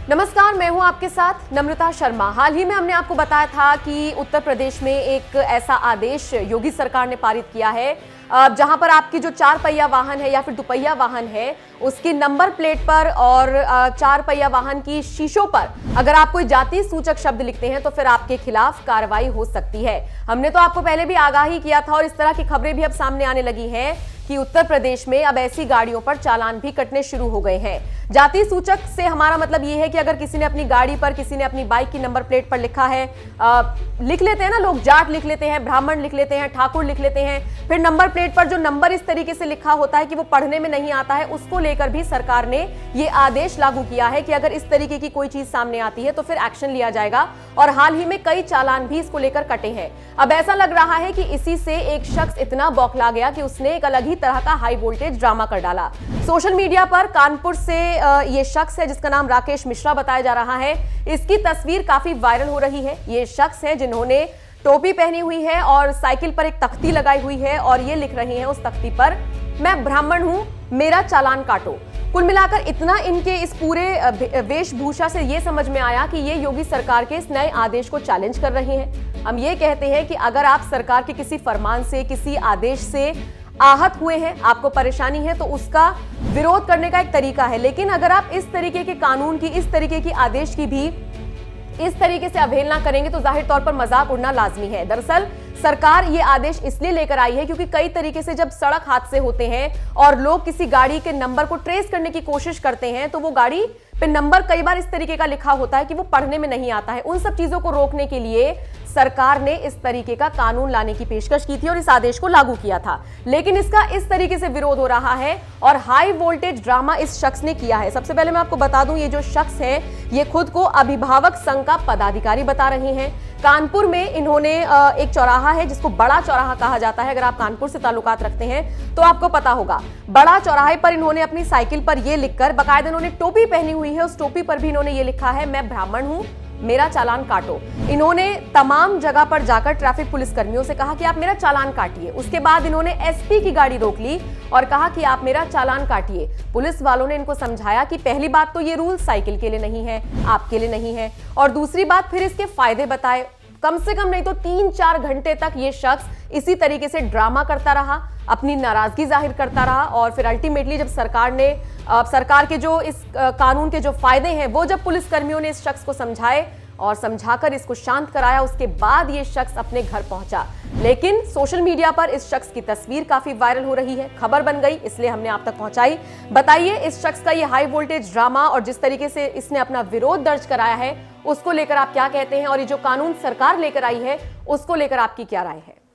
नमस्कार, मैं हूं आपके साथ नम्रता शर्मा। हाल ही में हमने आपको बताया था कि उत्तर प्रदेश में एक ऐसा आदेश योगी सरकार ने पारित किया है जहां पर आपकी जो 4 पहिया वाहन है या फिर दुपहिया वाहन है उसकी नंबर प्लेट पर और 4 पहिया वाहन की शीशों पर अगर आप कोई जाति सूचक शब्द लिखते हैं तो फिर आपके खिलाफ कार्रवाई हो सकती है। हमने तो आपको पहले भी आगाही किया था और इस तरह की खबरें भी अब सामने आने लगी हैं कि उत्तर प्रदेश में अब ऐसी गाड़ियों पर चालान भी कटने शुरू हो गए हैं। जाति सूचक से हमारा मतलब ये है कि अगर किसी ने अपनी गाड़ी पर, किसी ने अपनी बाइक की नंबर प्लेट पर लिखा है, लिख लेते हैं ना लोग, जाट लिख लेते हैं, ब्राह्मण लिख लेते हैं, ठाकुर लिख लेते हैं, फिर नंबर प्लेट पर जो नंबर इस तरीके से लिखा होता है कि वो पढ़ने में नहीं आता है, उसको लेकर भी सरकार ने ये आदेश लागू किया है कि अगर इस तरीके की कोई चीज सामने आती है तो फिर एक्शन लिया जाएगा। और हाल ही में कई चालान भी इसको लेकर कटे हैं। अब ऐसा लग रहा है कि इसी से एक शख्स इतना बौखला गया कि उसने एक अलग ही तरह का हाई वोल्टेज ड्रामा कर डाला। सोशल मीडिया पर कानपुर से ये शख्स है जिसका नाम राकेश मिश्रा बताया जा रहा है। इसकी तस्वीर काफी वायरल हो रही है। ये शख्स है जिन्होंने टोपी पहनी हुई है और साइकिल पर एक तख्ती लगाई हुई है और ये लिख रही हैं उस तख्ती पर, मैं ब्राह्मण हूं, मेरा चालान काटो। कुल मिलाकर इतना इनके इस पूरे वेशभूषा से ये समझ में आया कि ये योगी सरकार के इस नए आदेश को चैलेंज कर रहे हैं। हम ये कहते हैं कि अगर आप सरकार के किसी फरमान से, किसी आदेश से आहत हुए हैं, आपको परेशानी है, तो उसका विरोध करने का एक तरीका है। लेकिन अगर आप इस तरीके के कानून की, इस तरीके की आदेश की भी इस तरीके से अवहेलना करेंगे तो जाहिर तौर पर मजाक उड़ना लाजमी है। दरअसल सरकार ये आदेश इसलिए लेकर आई है क्योंकि कई तरीके से जब सड़क हादसे होते हैं और लोग किसी गाड़ी के नंबर को ट्रेस करने की कोशिश करते हैं तो वो गाड़ी पे नंबर कई बार इस तरीके का लिखा होता है कि वो पढ़ने में नहीं आता है। उन सब चीजों को रोकने के लिए सरकार ने इस तरीके का कानून लाने की पेशकश की थी और इस आदेश को लागू किया था। लेकिन इसका इस तरीके से विरोध हो रहा है और हाई वोल्टेज ड्रामा इस शख्स ने किया है। सबसे पहले मैं आपको बता दूं, ये जो शख्स है ये खुद को अभिभावक संघ का पदाधिकारी बता रहे हैं। कानपुर में इन्होंने एक चौराहा है जिसको बड़ा चौराहा कहा जाता है। अगर आप कानपुर से ताल्लुकात रखते हैं तो आपको पता होगा। बड़ा चौराहे पर इन्होंने अपनी साइकिल पर यह लिखकर, बाकायदा इन्होंने टोपी पहनी हुई है, उस टोपी पर भी इन्होंने ये लिखा है, मैं ब्राह्मण हूं, मेरा चालान काटो। इन्होंने तमाम जगह पर जाकर ट्रैफिक पुलिस कर्मियों से कहा कि आप मेरा चालान काटिए। उसके बाद इन्होंने एसपी की गाड़ी रोक ली और कहा कि आप मेरा चालान काटिए। पुलिस वालों ने इनको समझाया कि पहली बात तो ये रूल साइकिल के लिए नहीं है, आपके लिए नहीं है, और दूसरी बात फिर इसके फायदे बताए। कम से कम नहीं तो 3-4 घंटे तक ये शख्स इसी तरीके से ड्रामा करता रहा, अपनी नाराजगी जाहिर करता रहा और फिर अल्टीमेटली जब सरकार के जो इस कानून के जो फायदे हैं वो जब पुलिस कर्मियों ने इस शख्स को समझाए और समझाकर इसको शांत कराया, उसके बाद ये शख्स अपने घर पहुंचा। लेकिन सोशल मीडिया पर इस शख्स की तस्वीर काफी वायरल हो रही है, खबर बन गई, इसलिए हमने आप तक पहुंचाई। बताइए इस शख्स का ये हाई वोल्टेज ड्रामा और जिस तरीके से इसने अपना विरोध दर्ज कराया है उसको लेकर आप क्या कहते हैं और ये जो कानून सरकार लेकर आई है उसको लेकर आपकी क्या राय है।